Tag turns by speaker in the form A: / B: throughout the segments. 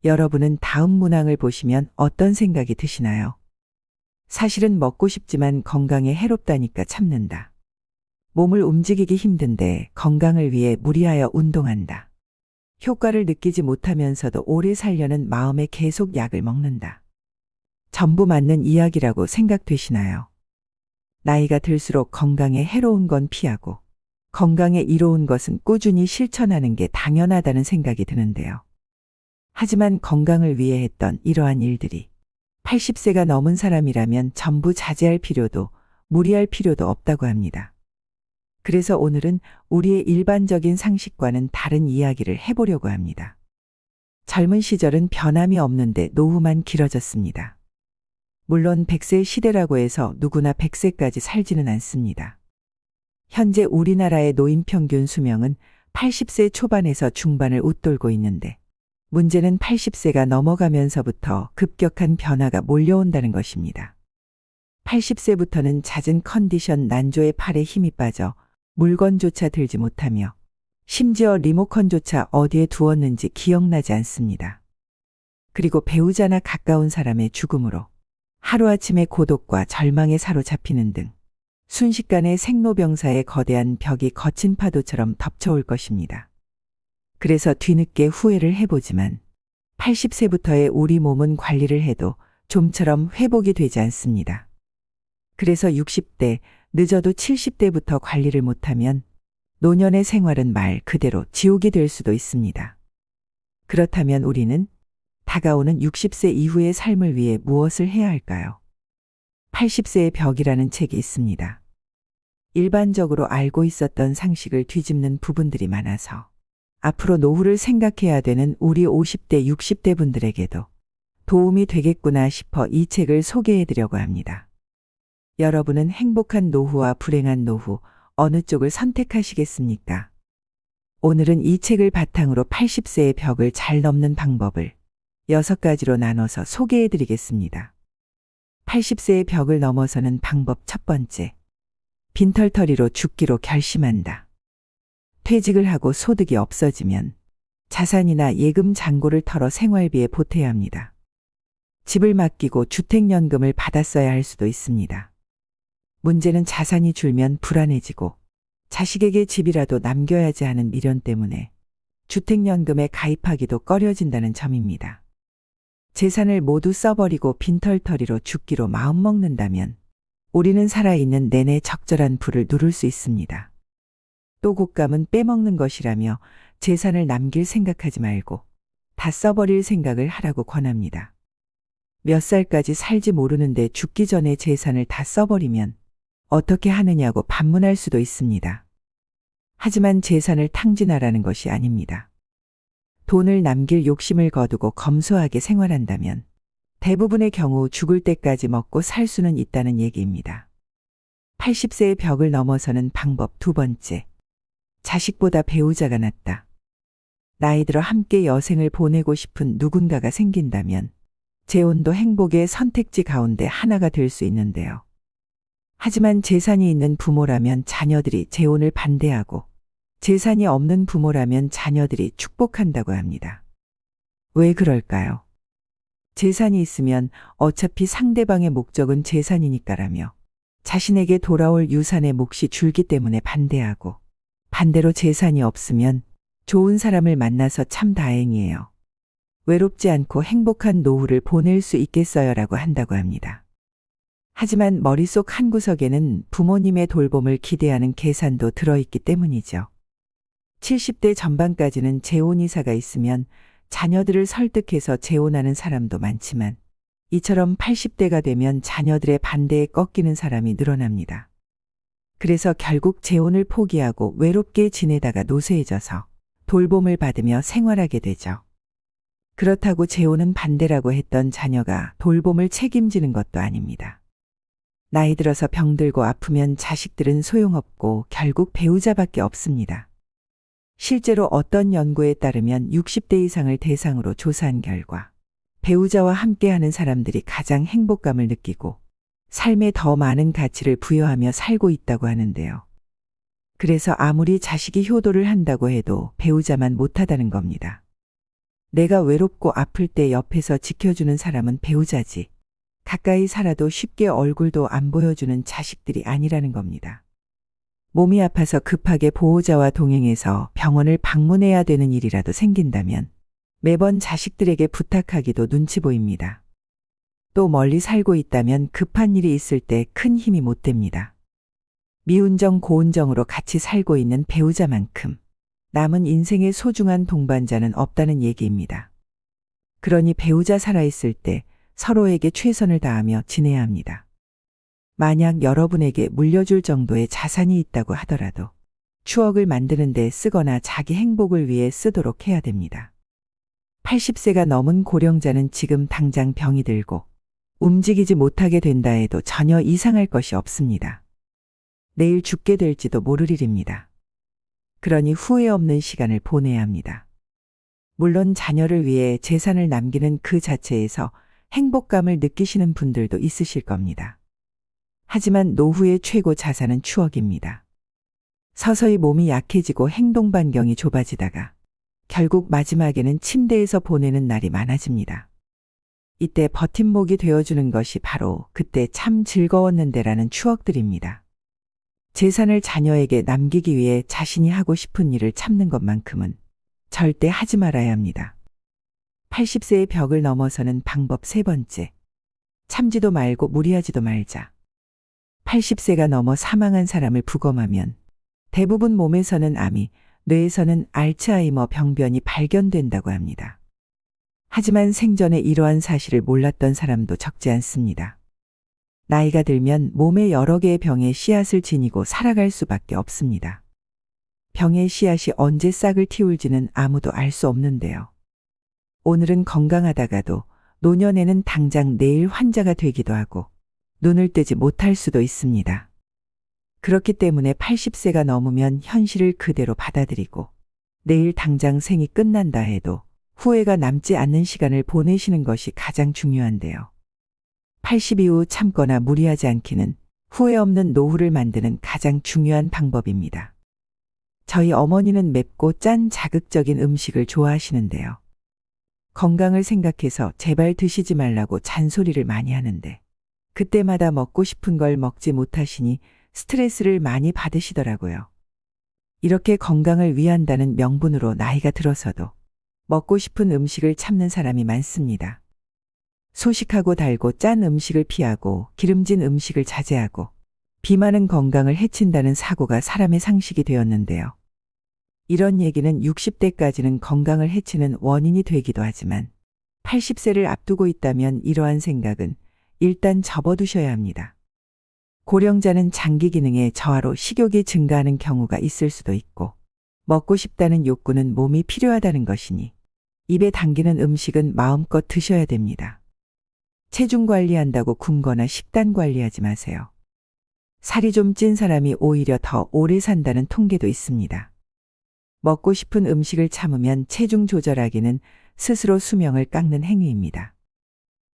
A: 여러분은 다음 문항을 보시면 어떤 생각이 드시나요? 사실은 먹고 싶지만 건강에 해롭다니까 참는다. 몸을 움직이기 힘든데 건강을 위해 무리하여 운동한다. 효과를 느끼지 못하면서도 오래 살려는 마음에 계속 약을 먹는다. 전부 맞는 이야기라고 생각되시나요? 나이가 들수록 건강에 해로운 건 피하고 건강에 이로운 것은 꾸준히 실천하는 게 당연하다는 생각이 드는데요. 하지만 건강을 위해 했던 이러한 일들이 80세가 넘은 사람이라면 전부 자제할 필요도 무리할 필요도 없다고 합니다. 그래서 오늘은 우리의 일반적인 상식과는 다른 이야기를 해보려고 합니다. 젊은 시절은 변함이 없는데 노후만 길어졌습니다. 물론 100세 시대라고 해서 누구나 100세까지 살지는 않습니다. 현재 우리나라의 노인 평균 수명은 80세 초반에서 중반을 웃돌고 있는데 문제는 80세가 넘어가면서부터 급격한 변화가 몰려온다는 것입니다. 80세부터는 잦은 컨디션 난조에 팔에 힘이 빠져 물건조차 들지 못하며 심지어 리모컨조차 어디에 두었는지 기억나지 않습니다. 그리고 배우자나 가까운 사람의 죽음으로 하루아침에 고독과 절망에 사로잡히는 등 순식간에 생로병사의 거대한 벽이 거친 파도처럼 덮쳐올 것입니다. 그래서 뒤늦게 후회를 해보지만 80세부터의 우리 몸은 관리를 해도 좀처럼 회복이 되지 않습니다. 그래서 60대, 늦어도 70대부터 관리를 못하면 노년의 생활은 말 그대로 지옥이 될 수도 있습니다. 그렇다면 우리는 다가오는 60세 이후의 삶을 위해 무엇을 해야 할까요? 80세의 벽이라는 책이 있습니다. 일반적으로 알고 있었던 상식을 뒤집는 부분들이 많아서 앞으로 노후를 생각해야 되는 우리 50대, 60대 분들에게도 도움이 되겠구나 싶어 이 책을 소개해드려고 합니다. 여러분은 행복한 노후와 불행한 노후 어느 쪽을 선택하시겠습니까? 오늘은 이 책을 바탕으로 80세의 벽을 잘 넘는 방법을 6가지로 나눠서 소개해드리겠습니다. 80세의 벽을 넘어서는 방법 첫 번째. 빈털터리로 죽기로 결심한다. 퇴직을 하고 소득이 없어지면 자산이나 예금 잔고를 털어 생활비에 보태야 합니다. 집을 맡기고 주택연금을 받았어야 할 수도 있습니다. 문제는 자산이 줄면 불안해지고 자식에게 집이라도 남겨야지 하는 미련 때문에 주택연금에 가입하기도 꺼려진다는 점입니다. 재산을 모두 써버리고 빈털터리로 죽기로 마음먹는다면 우리는 살아있는 내내 적절한 불을 누를 수 있습니다. 또 곶감은 빼먹는 것이라며 재산을 남길 생각하지 말고 다 써버릴 생각을 하라고 권합니다. 몇 살까지 살지 모르는데 죽기 전에 재산을 다 써버리면 어떻게 하느냐고 반문할 수도 있습니다. 하지만 재산을 탕진하라는 것이 아닙니다. 돈을 남길 욕심을 거두고 검소하게 생활한다면 대부분의 경우 죽을 때까지 먹고 살 수는 있다는 얘기입니다. 80세의 벽을 넘어서는 방법 두 번째. 자식보다 배우자가 낫다. 나이 들어 함께 여생을 보내고 싶은 누군가가 생긴다면 재혼도 행복의 선택지 가운데 하나가 될 수 있는데요. 하지만 재산이 있는 부모라면 자녀들이 재혼을 반대하고 재산이 없는 부모라면 자녀들이 축복한다고 합니다. 왜 그럴까요? 재산이 있으면 어차피 상대방의 목적은 재산이니까라며 자신에게 돌아올 유산의 몫이 줄기 때문에 반대하고 반대로 재산이 없으면 좋은 사람을 만나서 참 다행이에요. 외롭지 않고 행복한 노후를 보낼 수 있겠어요라고 한다고 합니다. 하지만 머릿속 한구석에는 부모님의 돌봄을 기대하는 계산도 들어있기 때문이죠. 70대 전반까지는 재혼이사가 있으면 자녀들을 설득해서 재혼하는 사람도 많지만 이처럼 80대가 되면 자녀들의 반대에 꺾이는 사람이 늘어납니다. 그래서 결국 재혼을 포기하고 외롭게 지내다가 노쇠해져서 돌봄을 받으며 생활하게 되죠. 그렇다고 재혼은 반대라고 했던 자녀가 돌봄을 책임지는 것도 아닙니다. 나이 들어서 병들고 아프면 자식들은 소용없고 결국 배우자밖에 없습니다. 실제로 어떤 연구에 따르면 60대 이상을 대상으로 조사한 결과 배우자와 함께하는 사람들이 가장 행복감을 느끼고 삶에 더 많은 가치를 부여하며 살고 있다고 하는데요. 그래서 아무리 자식이 효도를 한다고 해도 배우자만 못하다는 겁니다. 내가 외롭고 아플 때 옆에서 지켜주는 사람은 배우자지. 가까이 살아도 쉽게 얼굴도 안 보여주는 자식들이 아니라는 겁니다. 몸이 아파서 급하게 보호자와 동행해서 병원을 방문해야 되는 일이라도 생긴다면 매번 자식들에게 부탁하기도 눈치 보입니다. 또 멀리 살고 있다면 급한 일이 있을 때 큰 힘이 못 됩니다. 미운정 고운정으로 같이 살고 있는 배우자만큼 남은 인생의 소중한 동반자는 없다는 얘기입니다. 그러니 배우자 살아있을 때 서로에게 최선을 다하며 지내야 합니다. 만약 여러분에게 물려줄 정도의 자산이 있다고 하더라도 추억을 만드는 데 쓰거나 자기 행복을 위해 쓰도록 해야 됩니다. 80세가 넘은 고령자는 지금 당장 병이 들고 움직이지 못하게 된다 해도 전혀 이상할 것이 없습니다. 내일 죽게 될지도 모를 일입니다. 그러니 후회 없는 시간을 보내야 합니다. 물론 자녀를 위해 재산을 남기는 그 자체에서 행복감을 느끼시는 분들도 있으실 겁니다. 하지만 노후의 최고 자산은 추억입니다. 서서히 몸이 약해지고 행동 반경이 좁아지다가 결국 마지막에는 침대에서 보내는 날이 많아집니다. 이때 버팀목이 되어주는 것이 바로 그때 참 즐거웠는데라는 추억들입니다. 재산을 자녀에게 남기기 위해 자신이 하고 싶은 일을 참는 것만큼은 절대 하지 말아야 합니다. 80세의 벽을 넘어서는 방법 세 번째. 참지도 말고 무리하지도 말자. 80세가 넘어 사망한 사람을 부검하면 대부분 몸에서는 암이, 뇌에서는 알츠하이머 병변이 발견된다고 합니다. 하지만 생전에 이러한 사실을 몰랐던 사람도 적지 않습니다. 나이가 들면 몸에 여러 개의 병의 씨앗을 지니고 살아갈 수밖에 없습니다. 병의 씨앗이 언제 싹을 틔울지는 아무도 알 수 없는데요. 오늘은 건강하다가도 노년에는 당장 내일 환자가 되기도 하고 눈을 뜨지 못할 수도 있습니다. 그렇기 때문에 80세가 넘으면 현실을 그대로 받아들이고 내일 당장 생이 끝난다 해도 후회가 남지 않는 시간을 보내시는 것이 가장 중요한데요. 80 이후 참거나 무리하지 않기는 후회 없는 노후를 만드는 가장 중요한 방법입니다. 저희 어머니는 맵고 짠 자극적인 음식을 좋아하시는데요. 건강을 생각해서 제발 드시지 말라고 잔소리를 많이 하는데 그때마다 먹고 싶은 걸 먹지 못하시니 스트레스를 많이 받으시더라고요. 이렇게 건강을 위한다는 명분으로 나이가 들어서도 먹고 싶은 음식을 참는 사람이 많습니다. 소식하고 달고 짠 음식을 피하고 기름진 음식을 자제하고 비만은 건강을 해친다는 사고가 사람의 상식이 되었는데요. 이런 얘기는 60대까지는 건강을 해치는 원인이 되기도 하지만 80세를 앞두고 있다면 이러한 생각은 일단 접어두셔야 합니다. 고령자는 장기 기능의 저하로 식욕이 증가하는 경우가 있을 수도 있고 먹고 싶다는 욕구는 몸이 필요하다는 것이니 입에 당기는 음식은 마음껏 드셔야 됩니다. 체중 관리한다고 굶거나 식단 관리하지 마세요. 살이 좀 찐 사람이 오히려 더 오래 산다는 통계도 있습니다. 먹고 싶은 음식을 참으면 체중 조절하기는 스스로 수명을 깎는 행위입니다.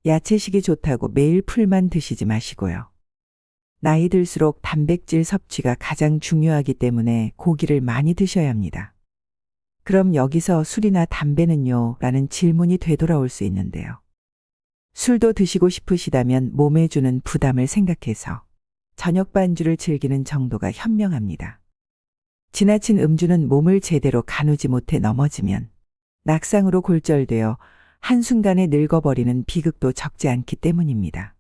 A: 야채식이 좋다고 매일 풀만 드시지 마시고요. 나이 들수록 단백질 섭취가 가장 중요하기 때문에 고기를 많이 드셔야 합니다. 그럼 여기서 술이나 담배는요? 라는 질문이 되돌아올 수 있는데요. 술도 드시고 싶으시다면 몸에 주는 부담을 생각해서 저녁 반주를 즐기는 정도가 현명합니다. 지나친 음주는 몸을 제대로 가누지 못해 넘어지면 낙상으로 골절되어 한순간에 늙어버리는 비극도 적지 않기 때문입니다.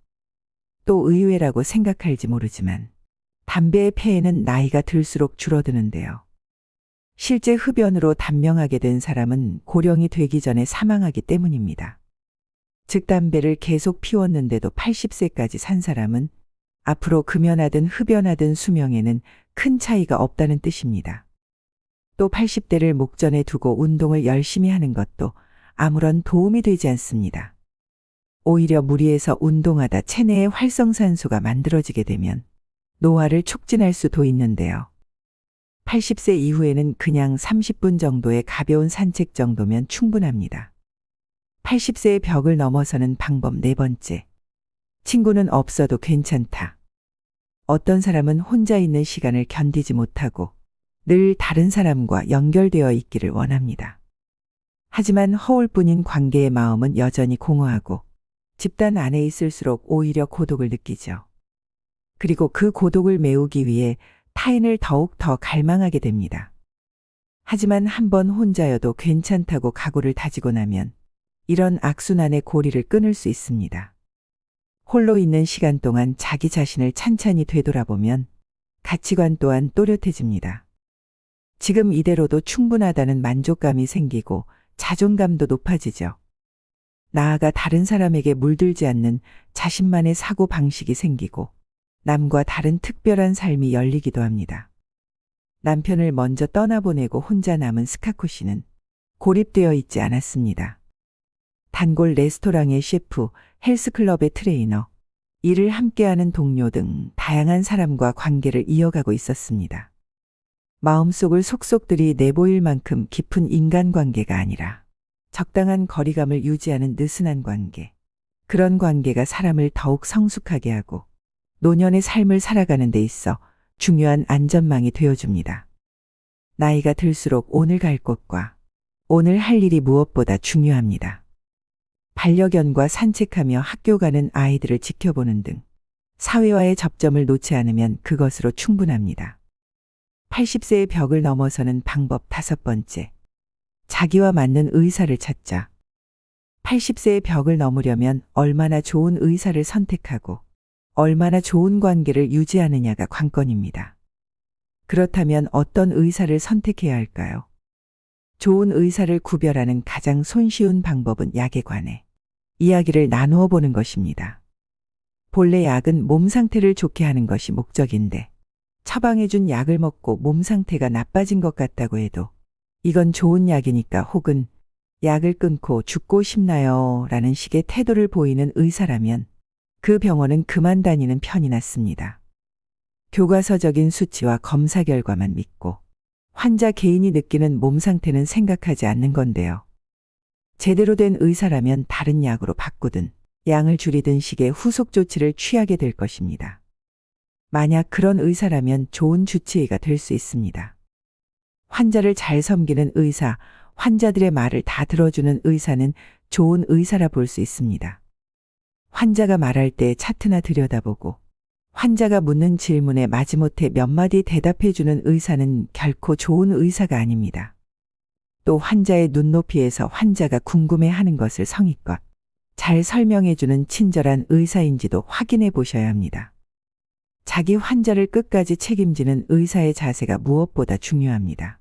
A: 또 의외라고 생각할지 모르지만 담배의 폐해는 나이가 들수록 줄어드는데요. 실제 흡연으로 단명하게 된 사람은 고령이 되기 전에 사망하기 때문입니다. 즉 담배를 계속 피웠는데도 80세까지 산 사람은 앞으로 금연하든 흡연하든 수명에는 큰 차이가 없다는 뜻입니다. 또 80대를 목전에 두고 운동을 열심히 하는 것도 아무런 도움이 되지 않습니다. 오히려 무리해서 운동하다 체내에 활성산소가 만들어지게 되면 노화를 촉진할 수도 있는데요. 80세 이후에는 그냥 30분 정도의 가벼운 산책 정도면 충분합니다. 80세의 벽을 넘어서는 방법 네 번째. 친구는 없어도 괜찮다. 어떤 사람은 혼자 있는 시간을 견디지 못하고 늘 다른 사람과 연결되어 있기를 원합니다. 하지만 허울뿐인 관계의 마음은 여전히 공허하고 집단 안에 있을수록 오히려 고독을 느끼죠. 그리고 그 고독을 메우기 위해 타인을 더욱 더 갈망하게 됩니다. 하지만 한번 혼자여도 괜찮다고 각오를 다지고 나면 이런 악순환의 고리를 끊을 수 있습니다. 홀로 있는 시간 동안 자기 자신을 찬찬히 되돌아보면 가치관 또한 또렷해집니다. 지금 이대로도 충분하다는 만족감이 생기고 자존감도 높아지죠. 나아가 다른 사람에게 물들지 않는 자신만의 사고 방식이 생기고 남과 다른 특별한 삶이 열리기도 합니다. 남편을 먼저 떠나보내고 혼자 남은 스카코 씨는 고립되어 있지 않았습니다. 단골 레스토랑의 셰프, 헬스클럽의 트레이너, 일을 함께하는 동료 등 다양한 사람과 관계를 이어가고 있었습니다. 마음속을 속속들이 내보일 만큼 깊은 인간관계가 아니라 적당한 거리감을 유지하는 느슨한 관계. 그런 관계가 사람을 더욱 성숙하게 하고 노년의 삶을 살아가는 데 있어 중요한 안전망이 되어줍니다. 나이가 들수록 오늘 갈 곳과 오늘 할 일이 무엇보다 중요합니다. 반려견과 산책하며 학교 가는 아이들을 지켜보는 등 사회와의 접점을 놓지 않으면 그것으로 충분합니다. 80세의 벽을 넘어서는 방법 5번째. 자기와 맞는 의사를 찾자. 80세의 벽을 넘으려면 얼마나 좋은 의사를 선택하고 얼마나 좋은 관계를 유지하느냐가 관건입니다. 그렇다면 어떤 의사를 선택해야 할까요? 좋은 의사를 구별하는 가장 손쉬운 방법은 약에 관해 이야기를 나누어 보는 것입니다. 본래 약은 몸 상태를 좋게 하는 것이 목적인데 처방해준 약을 먹고 몸 상태가 나빠진 것 같다고 해도 이건 좋은 약이니까 혹은 약을 끊고 죽고 싶나요? 라는 식의 태도를 보이는 의사라면 그 병원은 그만 다니는 편이 낫습니다. 교과서적인 수치와 검사 결과만 믿고 환자 개인이 느끼는 몸 상태는 생각하지 않는 건데요. 제대로 된 의사라면 다른 약으로 바꾸든 양을 줄이든 식의 후속 조치를 취하게 될 것입니다. 만약 그런 의사라면 좋은 주치의가 될 수 있습니다. 환자를 잘 섬기는 의사, 환자들의 말을 다 들어주는 의사는 좋은 의사라 볼 수 있습니다. 환자가 말할 때 차트나 들여다보고 환자가 묻는 질문에 마지못해 몇 마디 대답해주는 의사는 결코 좋은 의사가 아닙니다. 또 환자의 눈높이에서 환자가 궁금해하는 것을 성의껏 잘 설명해주는 친절한 의사인지도 확인해 보셔야 합니다. 자기 환자를 끝까지 책임지는 의사의 자세가 무엇보다 중요합니다.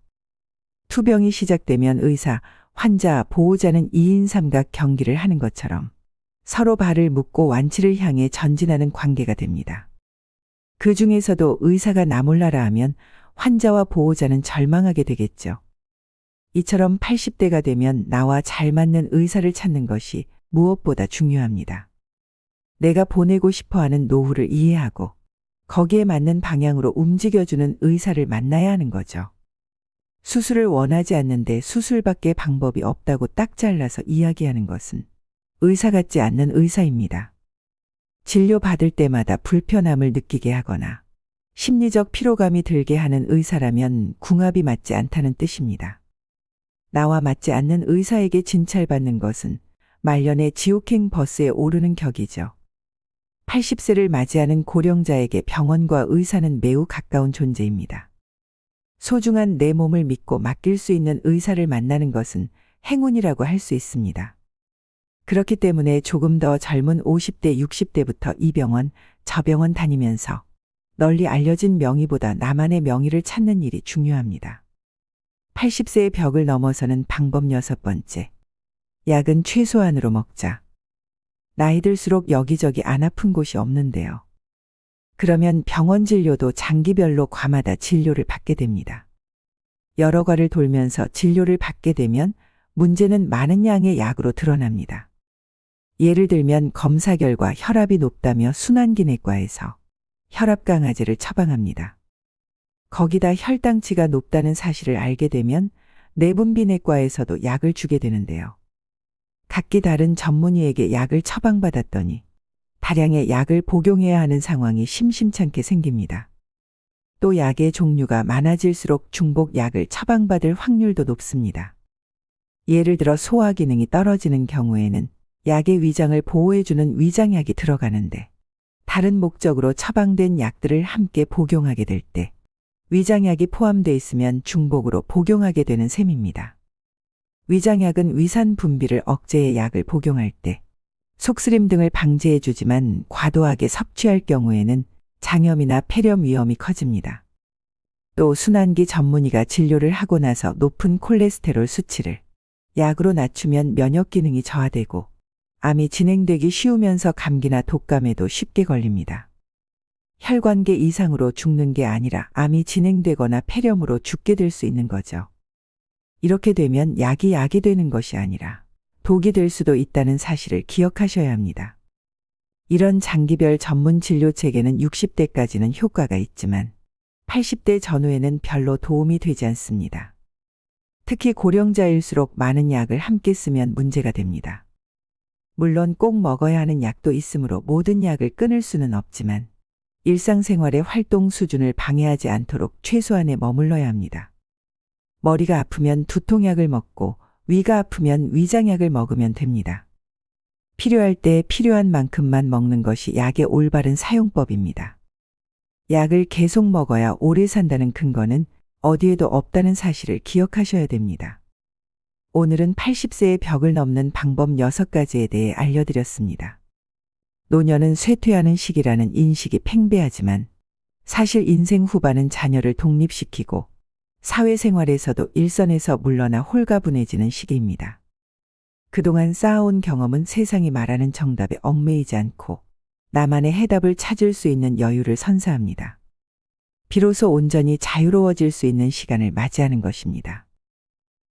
A: 투병이 시작되면 의사, 환자, 보호자는 2인 삼각 경기를 하는 것처럼 서로 발을 묶고 완치를 향해 전진하는 관계가 됩니다. 그 중에서도 의사가 나 몰라라 하면 환자와 보호자는 절망하게 되겠죠. 이처럼 80대가 되면 나와 잘 맞는 의사를 찾는 것이 무엇보다 중요합니다. 내가 보내고 싶어하는 노후를 이해하고 거기에 맞는 방향으로 움직여주는 의사를 만나야 하는 거죠. 수술을 원하지 않는데 수술밖에 방법이 없다고 딱 잘라서 이야기하는 것은 의사 같지 않는 의사입니다. 진료받을 때마다 불편함을 느끼게 하거나 심리적 피로감이 들게 하는 의사라면 궁합이 맞지 않다는 뜻입니다. 나와 맞지 않는 의사에게 진찰받는 것은 말년의 지옥행 버스에 오르는 격이죠. 80세를 맞이하는 고령자에게 병원과 의사는 매우 가까운 존재입니다. 소중한 내 몸을 믿고 맡길 수 있는 의사를 만나는 것은 행운이라고 할 수 있습니다. 그렇기 때문에 조금 더 젊은 50대, 60대부터 이 병원, 저 병원 다니면서 널리 알려진 명의보다 나만의 명의를 찾는 일이 중요합니다. 80세의 벽을 넘어서는 방법 6번째. 약은 최소한으로 먹자. 나이 들수록 여기저기 안 아픈 곳이 없는데요. 그러면 병원 진료도 장기별로 과마다 진료를 받게 됩니다. 여러 과를 돌면서 진료를 받게 되면 문제는 많은 양의 약으로 드러납니다. 예를 들면 검사 결과 혈압이 높다며 순환기내과에서 혈압 강화제를 처방합니다. 거기다 혈당치가 높다는 사실을 알게 되면 내분비내과에서도 약을 주게 되는데요. 각기 다른 전문의에게 약을 처방받았더니 다량의 약을 복용해야 하는 상황이 심심찮게 생깁니다. 또 약의 종류가 많아질수록 중복 약을 처방받을 확률도 높습니다. 예를 들어 소화 기능이 떨어지는 경우에는 약의 위장을 보호해주는 위장약이 들어가는데 다른 목적으로 처방된 약들을 함께 복용하게 될 때 위장약이 포함되어 있으면 중복으로 복용하게 되는 셈입니다. 위장약은 위산 분비를 억제해 약을 복용할 때 속쓰림 등을 방지해 주지만 과도하게 섭취할 경우에는 장염이나 폐렴 위험이 커집니다. 또 순환기 전문의가 진료를 하고 나서 높은 콜레스테롤 수치를 약으로 낮추면 면역 기능이 저하되고 암이 진행되기 쉬우면서 감기나 독감에도 쉽게 걸립니다. 혈관계 이상으로 죽는 게 아니라 암이 진행되거나 폐렴으로 죽게 될 수 있는 거죠. 이렇게 되면 약이 되는 것이 아니라 독이 될 수도 있다는 사실을 기억하셔야 합니다. 이런 장기별 전문 진료 체계는 60대까지는 효과가 있지만 80대 전후에는 별로 도움이 되지 않습니다. 특히 고령자일수록 많은 약을 함께 쓰면 문제가 됩니다. 물론 꼭 먹어야 하는 약도 있으므로 모든 약을 끊을 수는 없지만 일상생활의 활동 수준을 방해하지 않도록 최소한에 머물러야 합니다. 머리가 아프면 두통약을 먹고 위가 아프면 위장약을 먹으면 됩니다. 필요할 때 필요한 만큼만 먹는 것이 약의 올바른 사용법입니다. 약을 계속 먹어야 오래 산다는 근거는 어디에도 없다는 사실을 기억하셔야 됩니다. 오늘은 80세의 벽을 넘는 방법 6가지에 대해 알려드렸습니다. 노년은 쇠퇴하는 시기라는 인식이 팽배하지만 사실 인생 후반은 자녀를 독립시키고 사회생활에서도 일선에서 물러나 홀가분해지는 시기입니다. 그동안 쌓아온 경험은 세상이 말하는 정답에 얽매이지 않고 나만의 해답을 찾을 수 있는 여유를 선사합니다. 비로소 온전히 자유로워질 수 있는 시간을 맞이하는 것입니다.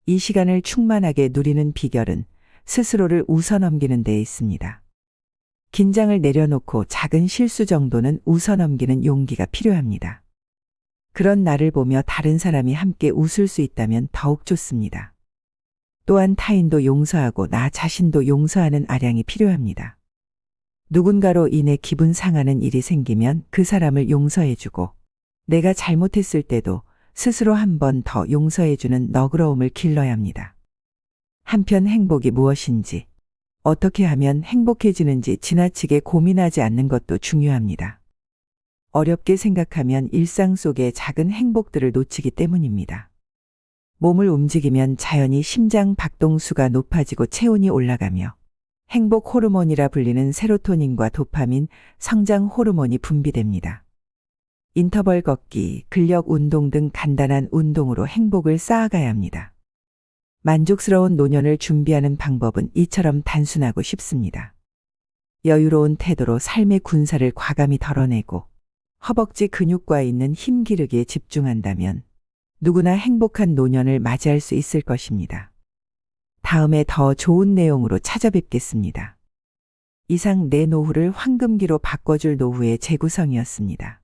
A: 이 시간을 충만하게 누리는 비결은 스스로를 웃어넘기는 데에 있습니다. 긴장을 내려놓고 작은 실수 정도는 웃어넘기는 용기가 필요합니다. 그런 나를 보며 다른 사람이 함께 웃을 수 있다면 더욱 좋습니다. 또한 타인도 용서하고 나 자신도 용서하는 아량이 필요합니다. 누군가로 인해 기분 상하는 일이 생기면 그 사람을 용서해주고 내가 잘못했을 때도 스스로 한 번 더 용서해주는 너그러움을 길러야 합니다. 한편 행복이 무엇인지, 어떻게 하면 행복해지는지 지나치게 고민하지 않는 것도 중요합니다. 어렵게 생각하면 일상 속의 작은 행복들을 놓치기 때문입니다. 몸을 움직이면 자연히 심장 박동수가 높아지고 체온이 올라가며 행복 호르몬이라 불리는 세로토닌과 도파민, 성장 호르몬이 분비됩니다. 인터벌 걷기, 근력 운동 등 간단한 운동으로 행복을 쌓아가야 합니다. 만족스러운 노년을 준비하는 방법은 이처럼 단순하고 쉽습니다. 여유로운 태도로 삶의 군사를 과감히 덜어내고 허벅지 근육과 있는 힘 기르기에 집중한다면 누구나 행복한 노년을 맞이할 수 있을 것입니다. 다음에 더 좋은 내용으로 찾아뵙겠습니다. 이상 내 노후를 황금기로 바꿔줄 노후의 재구성이었습니다.